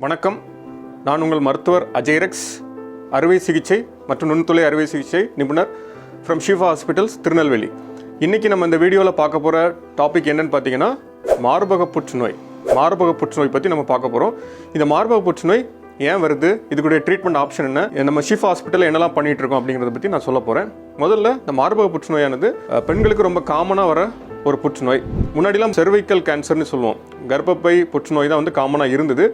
வணக்கம், நான் உங்கள் மருத்துவர் அஜய்ரெக்ஸ், அறுவை சிகிச்சை மற்றும் நுண்துளை அறுவை சிகிச்சை நிபுணர் ஃப்ரம் ஷிஃபா ஹாஸ்பிட்டல்ஸ், திருநெல்வேலி. இன்றைக்கி நம்ம இந்த வீடியோவில் பார்க்க போகிற டாபிக் என்னன்னு பார்த்தீங்கன்னா மார்பக புற்றுநோய். மார்பக புற்றுநோய் பற்றி நம்ம பார்க்க போகிறோம். இந்த மார்பக புற்றுநோய் ஏன் வருது, இதுக்குடைய ட்ரீட்மெண்ட் ஆப்ஷன் என்ன, நம்ம ஷிஃபா ஹாஸ்பிட்டலில் என்னெல்லாம் பண்ணிகிட்டு இருக்கோம் அப்படிங்கிறத பற்றி நான் சொல்ல போகிறேன். முதல்ல இந்த மார்பக புற்றுநோயானது பெண்களுக்கு ரொம்ப காமனாக வர ஒரு புற்றுநோய். முன்னாடிலாம் செர்வைக்கல் கேன்சர்னு சொல்லுவோம், கர்ப்பப்பை புற்றுநோய் தான் காமனாக இருந்தது.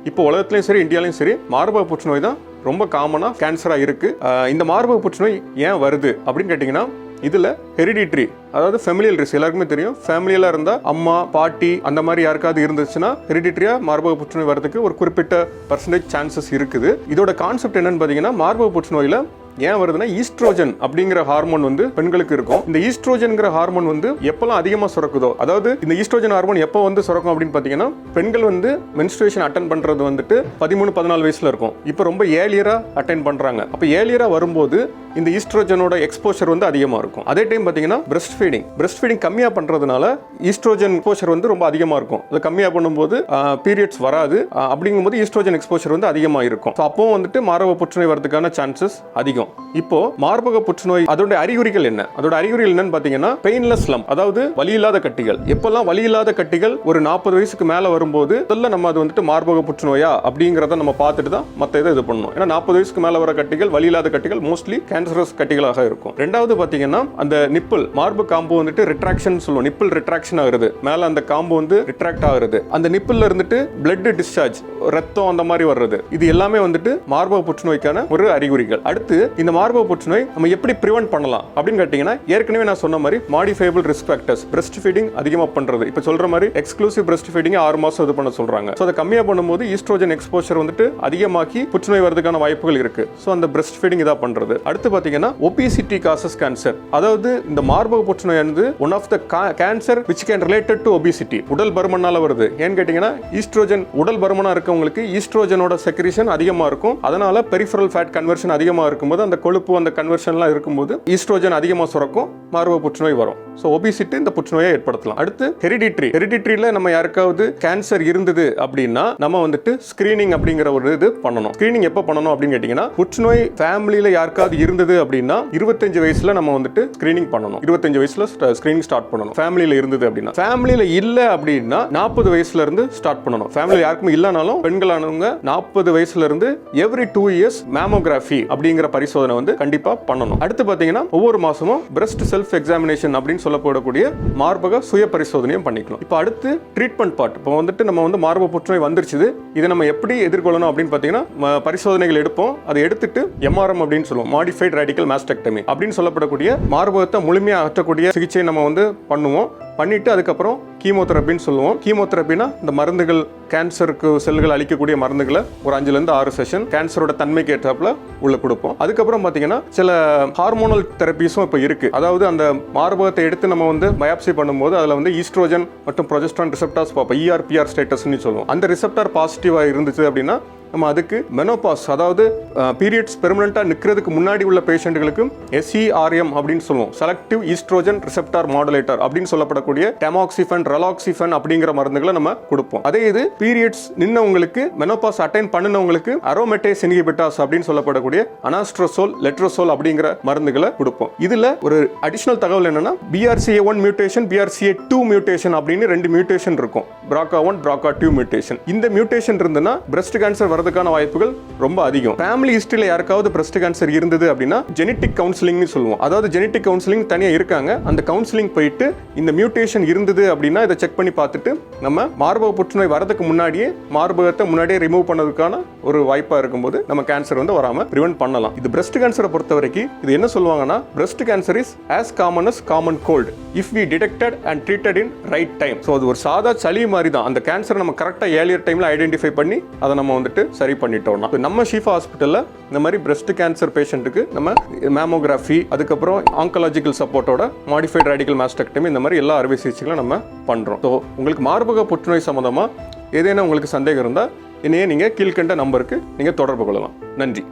இப்போ உலகத்துலையும் சரி இந்தியாலையும் சரி மார்பக புற்றுநோய் தான் ரொம்ப காமனாக கேன்சராக இருக்குது. இந்த மார்பக புற்றுநோய் ஏன் வருது அப்படின்னு கேட்டிங்கன்னா, இதில் ஹெரிடிட்ரி, அதாவது ஃபேமிலியல் ரிஸ்க் எல்லாருக்குமே தெரியும். ஃபேமிலியில் இருந்தால் அம்மா பாட்டி அந்த மாதிரி யாருக்காவது இருந்துச்சுன்னா ஹெரிடிட்ரியாக மார்பக புற்றுநோய் வரதுக்கு ஒரு குறிப்பிட்ட பர்சன்டேஜ் சான்சஸ் இருக்குது. இதோட கான்செப்ட் என்னன்னு பார்த்தீங்கன்னா, மார்பக புற்றுநோயில் ஏன் வருதுன்னா ஈஸ்ட்ரோஜன் அப்படிங்கிற ஹார்மோன் பெண்களுக்கு இருக்கும். இந்த ஈஸ்ட்ரோஜன்ங்கிற ஹார்மோன் எப்பெல்லாம் அதிகமாக சுரக்குதோ, அதாவது இந்த ஈஸ்ட்ரோஜன் ஹார்மோன் எப்போ சுரக்கும் அப்படின்னு பார்த்தீங்கன்னா, பெண்கள் மென்ஸ்ட்ரேஷன் அட்டன் பண்ணுறது 13-14 வயசுல இருக்கும். இப்போ ரொம்ப ஏர்லியராக அட்டன் பண்ணுறாங்க. அப்போ ஏர்லியராக வரும்போது இந்த ஈஸ்ட்ரோஜனோட எக்ஸ்போஷர் அதிகமாக இருக்கும். அதே டைம் பார்த்தீங்கன்னா பிரஸ்ட் ஃபீடிங் கம்மியாக பண்ணுறதுனால ஈஸ்ட்ரோஜன் எக்ஸ்போஷர் ரொம்ப அதிகமாக இருக்கும். அது கம்மியாக பண்ணும்போது பீரியட்ஸ் வராது. அப்படிங்கும்போது ஈஸ்ட்ரோஜன் எக்ஸ்போஷர் அதிகமாக இருக்கும். ஸோ அப்போ மார்பக புற்றுநோய் வரதுக்கான சான்சஸ் அதிகம். இப்போ மார்பக புற்றுநோய் அதோட அறிகுறிகள் என்ன? அதோட அறிகுறிகள் என்னன்னு பாத்தீங்கன்னா, பெயின்லெஸ் லம்ப், அதாவது வலி இல்லாத கட்டிகள். எப்பெல்லாம் வலி இல்லாத கட்டிகள் ஒரு 40 வயசுக்கு மேல வரும்போது முதல்ல நம்ம அது மார்பக புற்றுநோயா அப்படிங்கறத நம்ம பார்த்துட்டு தான் மத்த இதை இது பண்ணணும். ஏன்னா 40 வயசுக்கு மேல வர கட்டிகள், வலி இல்லாத கட்டிகள் மோஸ்ட்லி கேன்சரஸ் கட்டிகளாக இருக்கும். ரெண்டாவது பாத்தீங்கன்னா, அந்த நிப்பிள் மார்பு காம்பு ரிட்ராக்ஷன் சொல்லுவோம். நிப்பிள் ரிட்ராக்ஷன் ஆகுது, மேல அந்த காம்பு ரிட்ராக்ட் ஆகுது. அந்த நிப்பிள்ல இருந்துட்டு பிளட் டிஸ்சார்ஜ், ரத்தம் அந்த மாதிரி வர்றது, இது எல்லாமே மார்பக புற்றுநோய்க்கான ஒரு அறிகுறிகள். அடுத்து இந்த மார்பக புற்றுநோய் நம்ம எப்படி பிரிவென்ட் பண்ணலாம் அப்படின்னு கேட்டீங்கன்னா, ஏற்கனவே நான் சொன்ன மாதிரி modifiable risk factors, breast feeding அதிகமா பண்றது. இப்ப சொல்ற மாதிரி எக்ஸ்க்ளூசிவ் பிரஸ்ட் ஃபீடிங் 6 மாசம் இது பண்ண சொல்றாங்க. சோ அதை கம்மியா பண்ணும்போது ஈஸ்ட்ரோஜன் எக்ஸ்போஷர் அதிகமாகி புற்றுநோய் வரதுக்கான வாய்ப்புகள் இருக்கு. சோ அந்த பிரஸ்ட் ஃபீடிங் இதா பண்றது. அடுத்து பாத்தீங்கன்னா ஒபிசிட்டி காசஸ் கேன்சர், அதாவது இந்த மார்பக புற்றுநோய் one of the cancer which can related to obesity, உடல் பருமனால வருது. ஏன்னு கேட்டீங்கன்னா, ஈஸ்ட்ரோஜன் உடல் பருமனா இருக்கவங்களுக்கு ஈஸ்ட்ரோஜனோட செக்ரீஷன் அதிகமா இருக்கும். அதனால பெரிஃபரல் ஃபேட் கன்வர்ஷன் அதிகமா இருக்கும்போது அந்த கொழுப்பு அந்த கன்வர்ஷன்லாம் இருக்கும்போது ஈஸ்ட்ரோஜன் அதிகமாக சுரக்கும், மார்பக புற்றுநோய் வரும். ஸோ ஒபிசிட்டி இந்த புற்றுநோயை ஏற்படுத்தலாம். அடுத்து ஹெரிடிட்ரியில் நம்ம யாருக்காவது கேன்சர் இருந்தது அப்படின்னா நம்ம ஸ்கிரீனிங் அப்படிங்கிற ஒரு இது பண்ணணும். ஸ்கிரீனிங் எப்போ பண்ணணும் அப்படின்னு கேட்டீங்கன்னா, புற்றுநோய் ஃபேமிலியில் யாருக்காவது இருந்தது அப்படின்னா 25 வயசுல நம்ம ஸ்கிரீனிங் பண்ணணும். 25 வயசுல ஸ்கிரீனிங் ஸ்டார்ட் பண்ணணும். ஃபேமிலியில் இருந்தது அப்படின்னா. ஃபேமிலியில் இல்லை அப்படின்னா 40 வயசுல இருந்து ஸ்டார்ட் பண்ணணும். ஃபேமிலியில் யாருக்கும் இல்லைனாலும் பெண்களானவங்க 40 வயசுல இருந்து எவ்ரி 2 இயர்ஸ் மேமோகிராஃபி அப்படிங்கிற பரிசோதனை கண்டிப்பா பண்ணணும். அடுத்து பாத்தீங்கன்னா, ஒவ்வொரு மாசமும் பிரஸ்ட் செல்ஃப் எக்ஸாமினேஷன் அப்படின்னு சொல்லப்படக்கூடிய மார்பக சுய பரிசோதனையும் பண்ணிக்கணும். இப்போ அடுத்து ட்ரீட்மெண்ட் பார்ட். இப்போ நம்ம மார்பக புற்றுநோய் வந்துருச்சு, இதை நம்ம எப்படி எதிர்கொள்ளணும் அப்படின்னு பாத்தீங்கன்னா, பரிசோதனைகள் எடுப்போம். அதை எடுத்துட்டு MRM அப்படின்னு சொல்லுவோம், மாடிஃபைட் ரேடிக்கல் மாஸ்டெக்டமி அப்படின்னு சொல்லப்படக்கூடிய மார்பகத்தை முழுமையாக அகற்றக்கூடிய சிகிச்சை நம்ம பண்ணுவோம். பண்ணிட்டு அதுக்கப்புறம் கீமோதெரபின்னு சொல்லுவோம். கீமோதெரபினா இந்த மருந்துகள், கேன்சருக்கு செல்கள் அழிக்கக்கூடிய மருந்துகளை ஒரு 5-6 செஷன் கேன்சரோட தன்மைக்கு ஏற்றாப்புல உள்ள கொடுப்போம். அதுக்கப்புறம் பாத்தீங்கன்னா சில ஹார்மோனல் தெரபிஸும் இப்போ இருக்கு. அதாவது அந்த மார்பகத்தை எடுத்து நம்ம பயாப்சி பண்ணும்போது அதுல ஈஸ்ட்ரோஜன் மற்றும் ப்ரொஜெஸ்ட்ரான் ரிசெப்டார்ஸ் பார்ப்போம், ER/PR ஸ்டேட்டஸ்ன்னு சொல்லுவோம். அந்த ரிசெப்டார் பாசிட்டிவா இருந்துச்சு அப்படின்னா நம்ம அதுக்கு மெனோபாஸ், அதாவது பீரியட்ஸ் பெர்மனண்டா நிற்கிறதுக்கு முன்னாடி உள்ள பேஷண்ட்களுக்கு SERM அப்படின்னு சொல்லுவோம், செலக்டிவ் ஈஸ்ட்ரோஜன் ரிசெப்டார் மாடுலேட்டர் அப்படின்னு சொல்லப்படக்கூடிய டெமாக்சிஃபன், ரெலாக்சிஃபன் அப்படிங்கிற மருந்துகளை நம்ம கொடுப்போம். அதே இது பீரியட்ஸ் நின்னவங்களுக்கு, மெனோபாஸ் அட்டைன் பண்ணினவங்களுக்கு அரோமேட்டேஸ் இன்ஹிபிட்டார்ஸ் அப்படின்னு சொல்லப்படக்கூடிய அனாஸ்ட்ரோசோல், லெட்ரோசோல் அப்படிங்கிற மருந்துகளை கொடுப்போம். இதுல ஒரு அடிஷனல் தகவல் என்னன்னா, BRCA1 மியூட்டேஷன், BRCA2 மியூட்டேஷன் அப்படின்னு 2 மியூட்டேஷன் இருக்கும். BRCA1, BRCA2 mutation. இந்த மியூட்டேஷன் இருந்ததுன்னா பிரஸ்ட் கேன்சர் வரதுக்கான வாய்ப்புகள் ரொம்ப அதிகம். ஃபேமிலி ஹிஸ்டரியில யாருக்காவது பிரஸ்ட் கேன்சர் இருந்தது அப்படின்னா ஜெனடிக் கவுன்சிலிங்னு சொல்லுவோம். அதாவது ஜெனடிக் கவுன்சிலிங் தனியா இருக்காங்க. அந்த கவுன்சிலிங் போயிட்டு இந்த மியூட்டேஷன் இருந்தது அப்படின்னா இதை செக் பண்ணி பார்த்துட்டு நம்ம மார்பக புற்றுநோய் வரதுக்கு முன்னாடியே மார்பகத்தை முன்னாடியே ரிமூவ் பண்ணதுக்கான ஒரு வாய்ப்பா இருக்கும்போது நம்ம கேன்சர் வராம பிரிவென்ட் பண்ணலாம். இது பிரஸ்ட் கேன்சரை பொறுத்த வரைக்கும் இது என்ன சொல்லுவாங்கன்னா, breast cancer is as common as common cold if we detected and treated in right time. So அது ஒரு சாதா சளி மாதிரி தான். அந்த கேன்சர் நம்ம கரெக்டாக ஏர்லியர் டைம்ல ஐடென்டிஃபை பண்ணி அதை நம்ம சரி பண்ணிட்டோம்னா, நம்ம ஷிஃபா ஹாஸ்பிட்டல்ல இந்த மாதிரி பிரஸ்ட் கேன்சர் பேஷண்ட்டுக்கு நம்ம மேமோகிராஃபி, அதுக்கப்புறம் ஆங்கலாஜிக்கல் சப்போர்ட்டோட மாடிஃபைட் ரேடிக்கல் மாஸ்டெக்டமி, இந்த மாதிரி எல்லா அறுவை சிகிச்சைகளும் நம்ம பண்றோம். ஸோ உங்களுக்கு மார்பக புற்றுநோய் சம்பந்தமா ஏதேனும் உங்களுக்கு சந்தேகம் இருந்தால் என்னையே நீங்க கீழ்கண்ட நம்பருக்கு நீங்க தொடர்பு கொள்ளலாம். நன்றி.